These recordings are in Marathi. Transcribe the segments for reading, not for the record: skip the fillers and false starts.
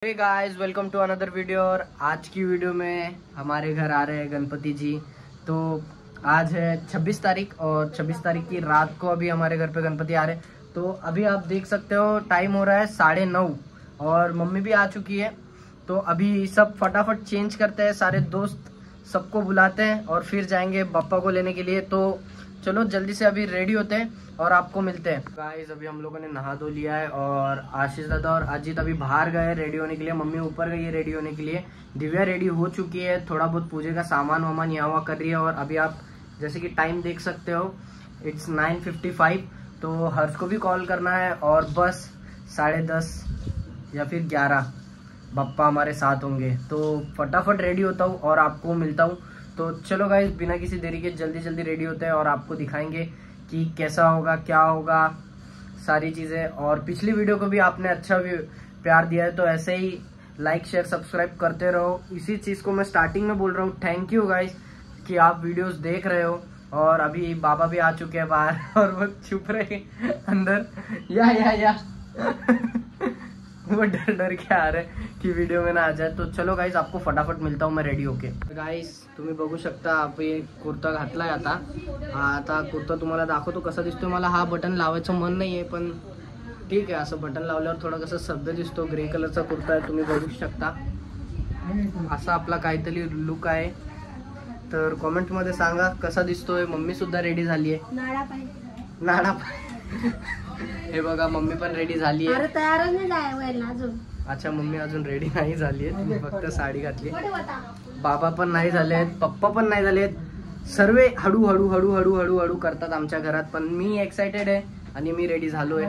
हे guys, welcome to another video. और आज की वीडियो में हमारे घर आ रहे हैं गणपति जी। तो आज है 26 तारीख और 26 तारीख की रात को अभी हमारे घर पे गणपति आ रहे हैं। तो अभी आप देख सकते हो टाइम हो रहा है 9:30 और मम्मी भी आ चुकी है। तो अभी सब फटाफट चेंज करते हैं, सारे दोस्त सबको बुलाते हैं और फिर जाएंगे बप्पा को लेने के लिए। तो चलो जल्दी से अभी रेडी होते हैं और आपको मिलते हैं। गाइस, अभी हम लोगों ने नहा धो लिया है और आशीष दादा और अजीत अभी बाहर गए रेडी होने के लिए। मम्मी ऊपर गई है रेडी होने के लिए। दिव्या रेडी हो चुकी है, थोड़ा बहुत पूजे का सामान वामान यहाँ वहाँ कर रही है। और अभी आप जैसे कि टाइम देख सकते हो, इट्स 9:55। तो हर्ष को भी कॉल करना है और बस 10:30 या फिर 11 बप्पा हमारे साथ होंगे। तो फटाफट रेडी होता हूँ और आपको मिलता हूँ। तो चलो गाइस, बिना किसी देरी के जल्दी जल्दी रेडी होते हैं और आपको दिखाएंगे कि कैसा होगा, क्या होगा, सारी चीज़ें। और पिछली वीडियो को भी आपने अच्छा भी प्यार दिया है, तो ऐसे ही लाइक शेयर सब्सक्राइब करते रहो। इसी चीज़ को मैं स्टार्टिंग में बोल रहा हूँ, थैंक यू गाइस कि आप वीडियोस देख रहे हो। और अभी बाबा भी आ चुके हैं बाहर और वो छुप रहे अंदर। या वो डर डर के आ रहे की वीडियो में ना आ जाए। तो चलो गाईज, आपको फटाफट मिलता हूँ मैं रेडी होके। गाईज, तुम्ही बघू शकता आपण कुर्ता घातलाय आता कुर्ता तुम्हाला दाखवतो कसा दिसतोय। मला हा बटन लावायचं मन नाहीये, पण ठीक आहे, असं बटन लावल्यावर थोडा कसं सभ्य दिसतो। ग्रे कलरचा कुर्ता आहे, तुम्ही बघू शकता। असा आपला काहीतरी लुक आहे। तर कमेंट मध्ये सांगा कसा दिसतोय। मम्मी सुद्धा रेडी झाली आहे। नाडा हे बघा, मम्मी पण रेडी झाली आहे। अच्छा, मम्मी अजून रेडी नाही झाली आहे, फक्त साडी घातली। बाबा पण नाही झाले आहेत, पप्पा पण नाही झाले आहेत। सर्व हळूहळू हळूहळू हळूहळू करतात आमच्या घरात, पण मी एक्साइटेड आहे आणि मी रेडी झालोय।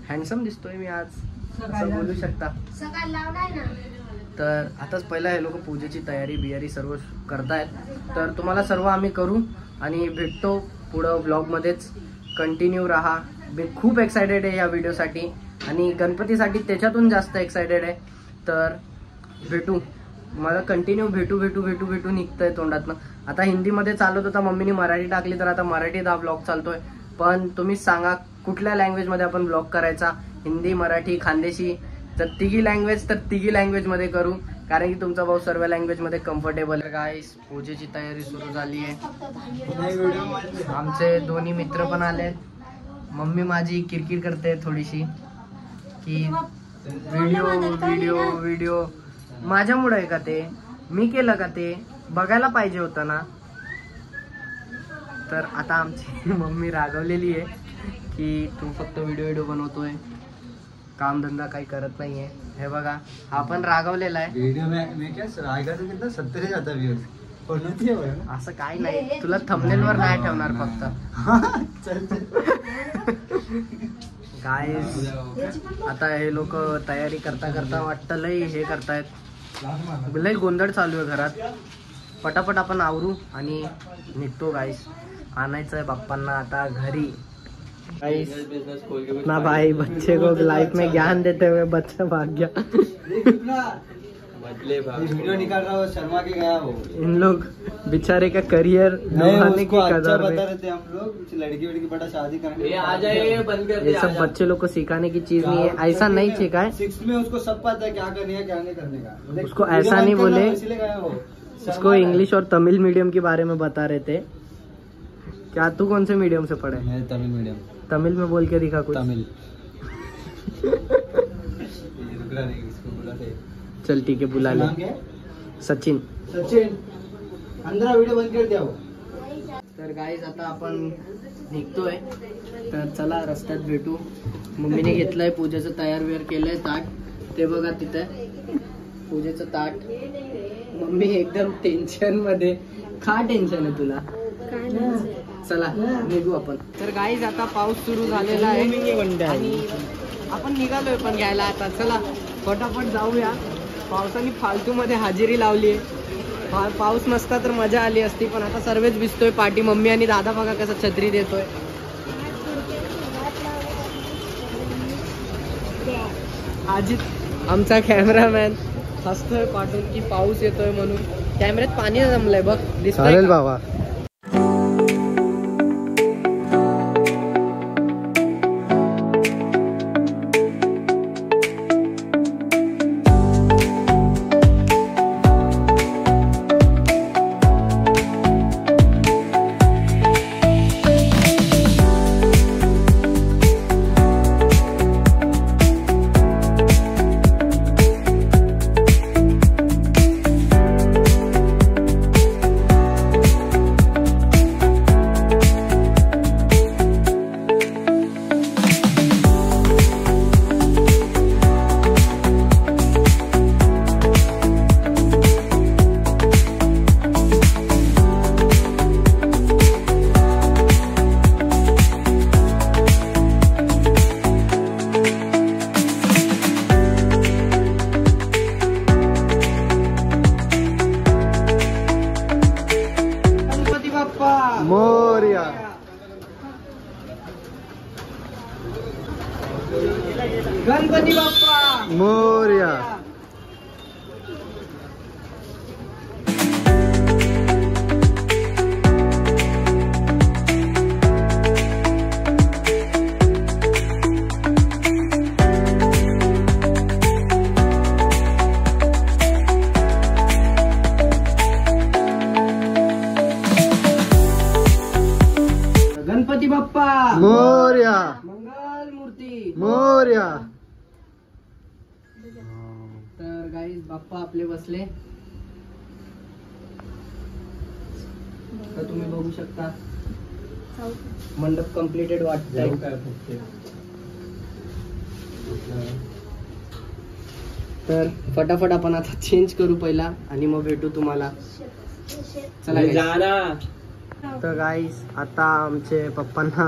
हँडसम दिसतोय मी आज, असं बोलू शकता। तर आताच पहिला हे लोक पूजेची तयारी बियारी सर्व करतायत। तर तुम्हाला सर्व आम्ही करू आणि भेटतो पुढं व्लॉग मध्येच। कंटिन्यू राहा। मी खूप एक्साइटेड आहे या व्हिडिओसाठी आणि गणपतीसाठी त्याच्यातून जास्त एक्साइटेड आहे। तर भेटू, मला कंटिन्यू भेटू भेटू भेटू भेटू निघतंय तोंडातनं। आता हिंदीमध्ये चालत होता, मम्मीने मराठी टाकली, तर आता मराठीत हा ब्लॉग चालतोय। पण तुम्हीच सांगा कुठल्या लँग्वेजमध्ये आपण ब्लॉग करायचा, हिंदी, मराठी, खानदेशी। तर तिघी लँग्वेज, तर तिघी लँग्वेजमध्ये करू, कारण की तुमचा भाऊ सर्व लँग्वेजमध्ये कम्फर्टेबल आहे। गाईस, पूजेची तयारी सुरू झाली आहे। आमचे दोन्ही मित्र पण आले। मम्मी माझी किरकिर करते थोडीशी की व्हिडिओ व्हिडिओ व्हिडिओ माझ्यामुळे आहे का, ते मी केलं का, ते बघायला पाहिजे होतं ना। तर आता आमची मम्मी रागवलेली आहे की तू फक्त व्हिडिओ बनवतोय, काम धंदा काही करत नाहीये। हे बघा, हा पण रागवलेला आहे। वीडियो में क्या आएगा तो कितना 70 जाता व्यूज होती है। असं काही नाही, तुला थंबनेलवर नाही ठेवणार फक्त। गाइस, आता हे लोक तयारी करता करता वाटतं लई हे करतायत, लई गोंधळ चालू आहे घरात। पटापट आपण आवरू आणि निघतो गाइस। आणायचं है बाप्पांना आता घरी। गाइस ना भाई, बच्चे को लाइफ में ज्ञान देते हुए बच्चा भाग गया। वीडियो निकाल रहा हो, शर्मा के गया हो। इन लोग बेचारे का करियर डुबाने की कगार बता रहे थे हम लोग, लड़की वड़की बड़ा शादी करने आ जाए, बंद कर। ये सब बच्चे लोग को सिखाने की चीज नहीं है, ऐसा नहीं सीखा है। 6th में उसको सब पता है क्या करने है क्या नहीं करने का। उसको ऐसा नहीं बोले, उसको इंग्लिश और तमिल मीडियम के बारे में बता रहे थे। क्या तू कौन से मीडियम से पढ़े? मैं तमिल मीडियम। तमिल में बोल के दिखा कुछ। तमिल चल ठीक है, बुला ले। सचिन अंदर व्हिडिओ बंद कर द्यावं। तर गाईज, आता आपण निघतोय, तर चला रस्त्यात भेटू। मम्मीने घेतलंय पूजेचं तयार वेअर केलंय ताट, ते बघा तिथे पूजेचं ताट। मम्मी एकदम टेन्शन मध्ये। का टेन्शन आहे तुला? चला निघू आपण। तर गाईज, आता पाऊस सुरू झालेला आहे आणि आपण निघालोय पण घ्यायला आता। चला फटाफट जाऊया। पावसाने फालतू मध्ये हजेरी लावली आहे। पाऊस नसता तर मजा आली असती, पण आता सर्वच भिजतोय पाठी। मम्मी आणि दादा बघा कसा छत्री देतोय। अजित आमचा कॅमेरामॅन हसतोय पाठून की पाऊस येतोय म्हणून। कॅमेऱ्यात पाणी जमलंय बघ, दिसतंय बाबा। मोरया. तर गाईज बाप्पा आपले बसले, तर तुम्ही बघू शकता मंडप कम्प्लिटेड वाटतंय. तर फटाफट आपण आता चेंज करू पहिला आणि मग भेटू तुम्हाला. चला guys. तर गाईस आता आमचे पप्पांना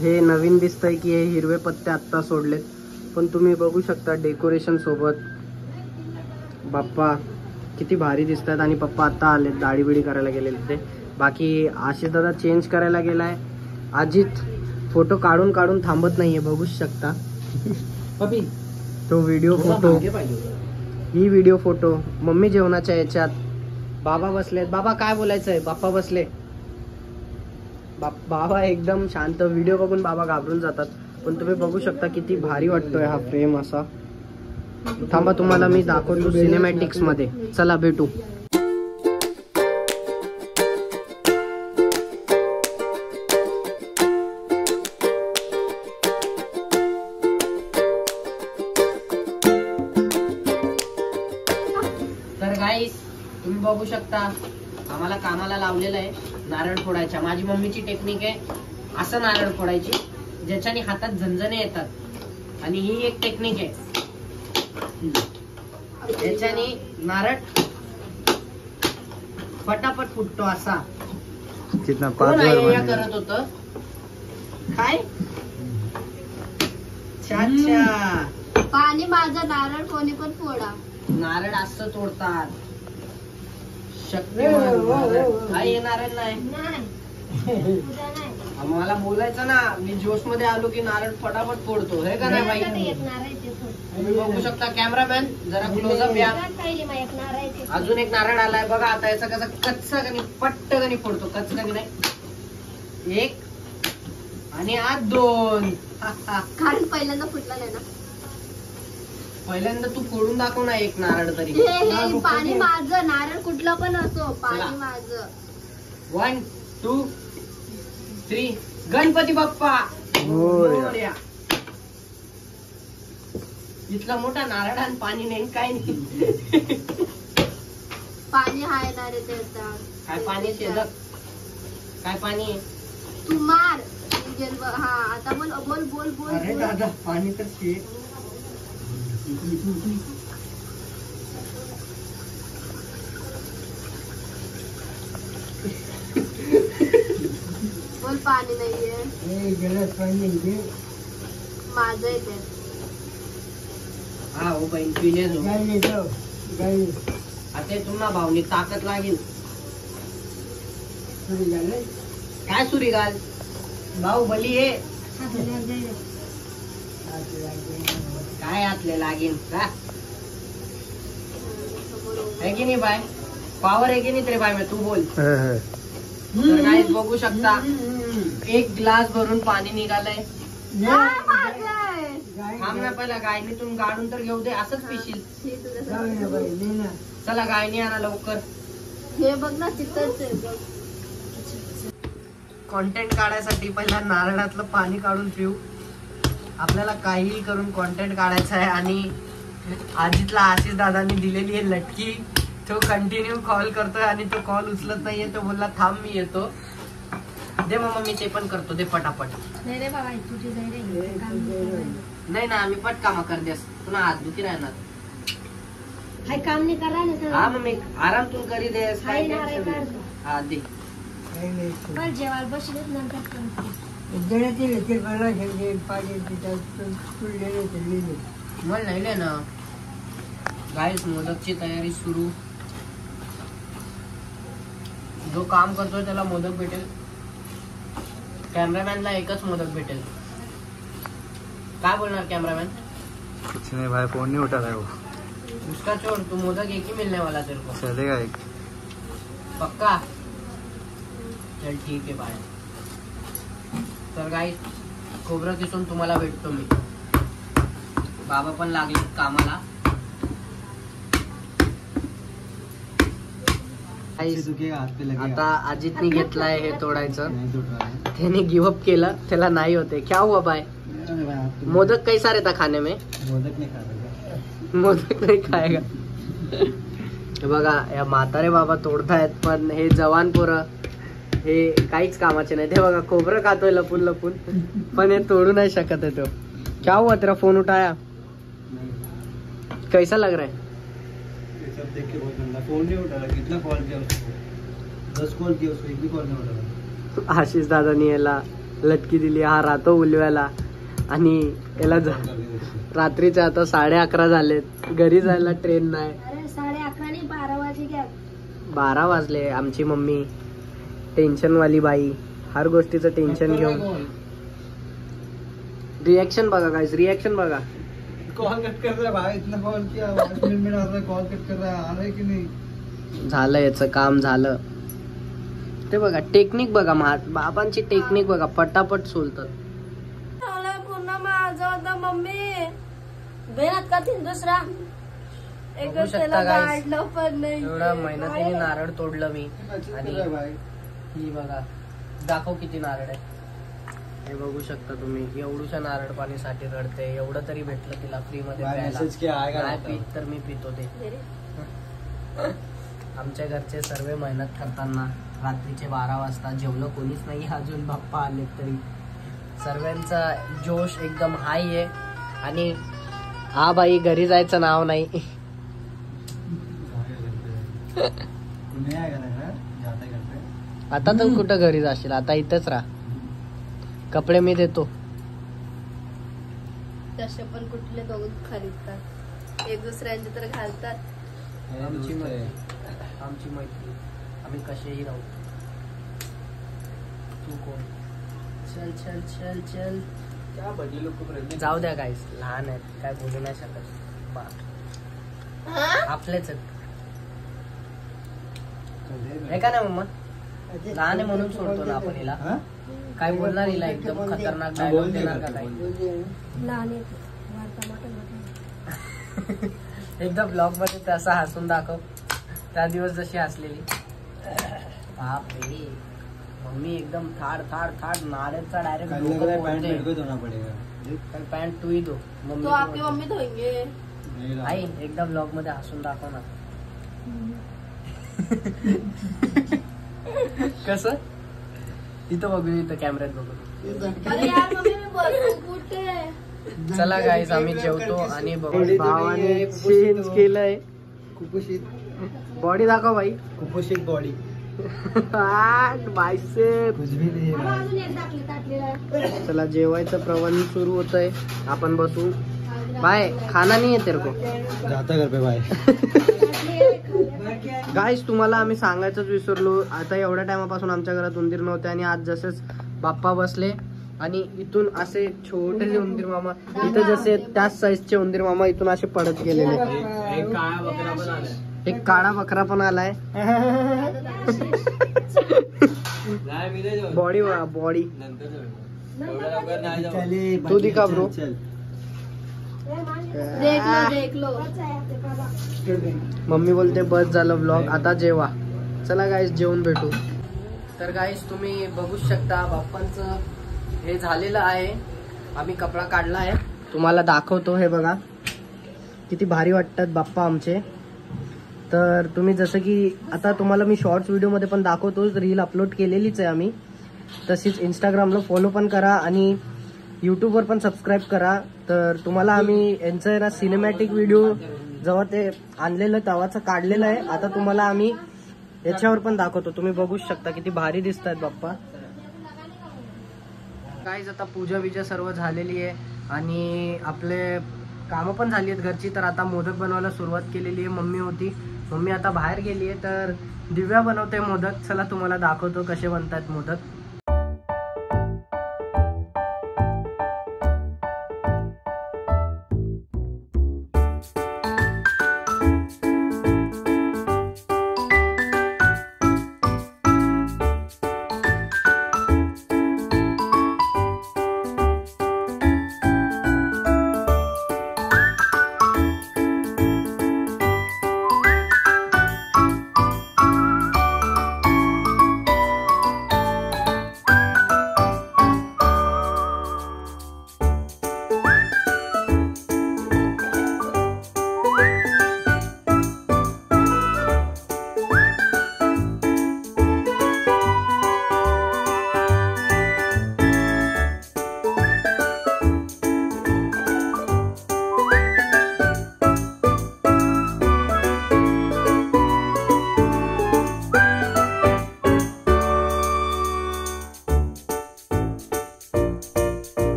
हे नवीन दिसतंय की हे हिरवे पत्ते आत्ता सोडलेत, पण तुम्ही बघू शकता डेकोरेशन सोबत बाप्पा किती भारी दिसतात. आणि पप्पा आता आले दाढी बिडी करायला गेलेले ते. बाकी आशिष दादा चेंज करायला गेलाय. अजित फोटो काढून काढून थांबत नाहीये, बघू शकता पप्पी तो व्हिडिओ फोटो, ही व्हिडिओ फोटो. मम्मी जेवणाच्या याच्यात, बाबा बसलेत. बाबा काय बोलायचं आहे? बाप्पा बसले. बाबा एकदम शांत. व्हिडिओ बघून बाबा घाबरून जातात, पण तुम्ही बघू शकता किती भारी वाटतोय हा फ्रेम असा. थांबा तुम्हाला मी दाखवतो सिनेमॅटिक्स मध्ये. चला भेटू. तर गाईस तुम्ही बघू शकता आम्हाला कामाला लावलेलं आहे नारळ फोडायच्या. माझी मम्मीची टेक्निक आहे असं नारळ फोडायची ज्याच्याने हातात झणझणे येतात. आणि ही एक टेक्निक आहे याच्याने नारळ पटापट फुटतो असा. कोण आयडिया करत होत काय? अच्छा पाणी माझं नारळ कोणी पण फोडा. नारळ असं तोडतात. शक्य हे नारळ नाही. मला बोलायचं ना, मी जोश मध्ये आलो की नारळ फटाफट फोडतो हे का नाही बाई? तुम्ही बघू शकता कॅमेरामॅन जरा क्लोजअप या. अजून एक नारळ आलाय बघा. आता याचा कसा कच्चा कणी पट्ट कणी फोडतो. कच्चा कणी नाही. एक आणि आज दोन. कारण पहिल्यांदा फुटला नाही ना. पहिल्यांदा तू फोडून दाखव ना एक नारळ तरी. हे पाणी माझं, नारळ कुठलं पण असो पाणी माझं. 1 2 3 गणपती बाप्पा मोरया. इथला मोठा नारळ आणि पाणी नाही काय नाही. पाणी आहे ना रे त्याचा. काय पाणी शेजक? काय पाणी आहे? तू मार. हा आता बोल बोल बोल बोल. अरे दादा पाणी तर शे. बोल पाणी नाहीये. माझं येते. हा हो बहीण पिणे आता तुम्हाला भावनी ताकद लागेल. काय सुरी घाल भाऊ बली आहे काय आतले लागेल का? है की नाही बाय? पावर आहे की नाही तरी बाय मी तू बोल. तर गाईस बघू शकता एक ग्लास भरून पाणी निघालंय. थांब ना पहिला गायनीतून गाडून तर घेऊ दे. असंच पिशील. चला गायनी आणा लवकर. हे बघ ना तिथंच आहे बघ. कॉन्टेंट काढायसाठी पहिला नारळातलं पाणी काढून पिऊ. आपल्याला काहीही करून कॉन्टेंट काढायचा आहे. आणि आजीतला आशिष दादांनी दिलेली आहे लटकी. तो कंटिन्यू कॉल करतोय आणि तो कॉल उचलत नाहीये. तो बोलला थांब मी येतो. दे मग मी ते पण करतो. दे पटापट. नाही ना आम्ही पट कामा कर देस. पुन्हा हात दुखी राहणार. काम नाही करा. हा मग मी आराम तू करी देस. हा दे. जेवायला बसले नंतर मला नाही ना. गाईस मोदकची तयारी सुरू. जो काम करतोय त्याला मोदक भेटेल. कॅमेरामॅनला एकच मोदक भेटेल. काय बोलणार कॅमेरामॅन? कुछ नहीं भाई, फोन नहीं उठा रहा है वो. उसका छोड़. तू मोदक एक ही मिलने वाला तेरे को. चलेगा एक. पक्का? चल ठीक आहे बाय. तर गाईस खोबरं किसून तुम्हाला भेटतो मी. बाबा पण लागले कामाला. आता अजितने घेतलाय हे तोडायचं. त्याने गिव्हअप केलं. त्याला नाही होते. क्या हुआ बाय? मोदक कैसा रहता खाने में? मोदक नहीं खाएगा. मोदक नाही खायगा. हे बघा या म्हातारे बाबा तोडतायत, पण हे जवान पोरं हे काहीच कामाचे नाही. ते बघा खोबरं खातोय लपून लपून, पण हे तोडू नाही शकत है. तो क्या हुआ तेरा फोन उठाया? कैसा लग रहा है? ये सब देख के बहुत गंदा. फोन नहीं उठा रहा. कितना कॉल किया उसको? 10 कॉल किया उसको, एक भी कॉल नहीं उठा रहा. आशिष दादानी याला लटकी दिली. हा राहतो उलव्याला आणि याला रात्रीचे आता 11:30 झालेत. घरी जायला ट्रेन नाही. अरे 11:30 नाही 12 वाजे घ्या. 12 वाजले. आमची मम्मी टेन्शन वाली बाई, हर गोष्टीचं टेन्शन घेऊन. रिएक्शन बघा गाइस, रिएक्शन बघा. कॉल कट कर रहा है भाई. इतना कॉल किया 5 मिनट में आता है, कॉल कट कर रहा है. आ रहा है कि नहीं? झालं याचं काम झालं. ते बघा टेक्निक बघा, बाबांची टेक्निक बघा, पटापट सोलतात. पूर्ण माझं होतं मम्मी बेनात का तीन दुसरा एक बघू शकता त्याला guys. गाडलं पण नाही. एवढा मेहनतीने नारळ तोडलं मी. आणि अरे भाई ही बघा, दाखव किती नारळ आहे. हे बघू शकता तुम्ही, एवढूशा नारळ पाणीसाठी रडते. एवढं तरी भेटलं तिला फ्री मध्ये भाई प्यायला. मैसेज किया आएगा. नाही पीत तर मी पितो ते. आमच्या घरचे सर्व मेहनत करताना रात्रीचे 12 वाजता जेवलं कोणीच नाही अजून. बाप्पा आले तरी सर्वांचा जोश एकदम हाय आहे. आणि हा बाई घरी जायचं नाव नाही. नहीं आएगा ना, जाता है घर पे. आता तर कुठं घरी जाशील, आता इथंच राहा. कपडे मी देतो. तसे पण कुठले बघून खरीदतात, एक दुसऱ्यांचे तर घालतात. आमची मैत्री, आम्ही कसेही राहू. तू कोण? चल चल चल चल. क्या बड़े लोग को प्रेग्नेंट. जाऊ द्या गाईस, लहान आहेत काय बोलू नाही शकत. आपलेच आहेत. हे का नाही मम्मा, लहान आहे म्हणून सोडतो ना आपण हिला. हाँ? काय बोलणार हिला एकदम खतरनाक डायलॉग देणार का काही? लहान आहेत, वारता मोठं मोठं. एकदा ब्लॉग मध्ये तसा हसून दाखव, त्या दिवस जशी हसलेली. बापरे, मम्मी एकदम थाड थाड थाड नाड्याचा डायरेक्ट. कल लग रहा है पैंट मेरे को धोना पड़ेगा. पॅन्ट तू ही दो. तो आपकी मम्मी धोएंगे. नहीं ला. आई एकदा ब्लॉग मध्ये हसून दाखव ना. कसं इथं बघू, इथं कॅमेऱ्यात बघू. अरे यार मम्मी मी बसू कुठे. चला गाईस, आम्ही जेवतो आणि बघू. भावाने चेंज केलंय. कुपोषित बॉडी दाखव बाई. कुपोषित बॉडी. बायसेप. कुछ भी नहीं है. अजून एक टाकली टाकलेला. चला जेवायचं प्रवाह सुरू होतंय. आपण बसू. बाय, खाना नाही आहे तेरे को. जाता घर पे भाई. गाईस तुम्हाला आम्ही सांगायचंच विसरलो. आता एवढ्या टायमापासून आमच्या घरात उंदीर नव्हते आणि आज जसेच बाप्पा बसले आणि इथून असे छोटेसे उंदीर मामा, इथं जसे त्याच साईजचे उंदीर मामा इथून असे पडत गेलेले. एक काळा बकरा पण आलाय. बॉडी बॉडी तू दिखा ब्रो. देख लो. मम्मी बोलते बस झालं व्लॉग, आता जेवा. चला गाईस जेवून भेटू. तर गाईस तुम्ही बघू शकता बाप्पांचं हे झालेलं आहे. आम्ही कपडा काढला आहे, तुम्हाला दाखवतो. हे बघा किती भारी वाटतात बाप्पा आमचे. तर तुम्ही जसं की आता तुम्हाला मी शॉर्ट्स व्हिडिओमध्ये पण दाखवतोच, रील अपलोड केलेलीच आहे आम्ही. तशीच इंस्टाग्रामला फॉलो पण करा आणि यूट्यूबवर पण सबस्क्राईब करा. तर तुम्हाला आम्ही यांचं ना सिनेमॅटिक व्हिडिओ जेव्हा ते आणलेलं तेव्हाचं काढलेलं आहे. आता तुम्हाला आम्ही याच्यावर पण दाखवतो. तुम्ही बघू शकता किती भारी दिसतात बाप्पा. गाईज आता पूजा बिजा सर्व झालेली आहे आणि आपले कामं पण झाली आहेत घरची. तर आता मोदक बनवायला सुरुवात केलेली आहे. मम्मी होती, मम्मी आता बाहेर गेली आहे. तर दिव्या बनवते मोदक. चला तुम्हाला दाखवतो कसे बनतात मोदक.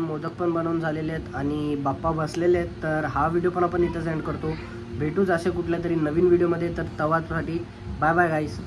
मोदक पण बनवून झालेले आहेत आणि बाप्पा बसलेले आहेत. तर हा व्हिडिओ पण आपण इथं एंड करतो. भेटूच असे कुठल्या तरी नवीन व्हिडिओमध्ये. तर तवासाठी बाय बाय गाईस.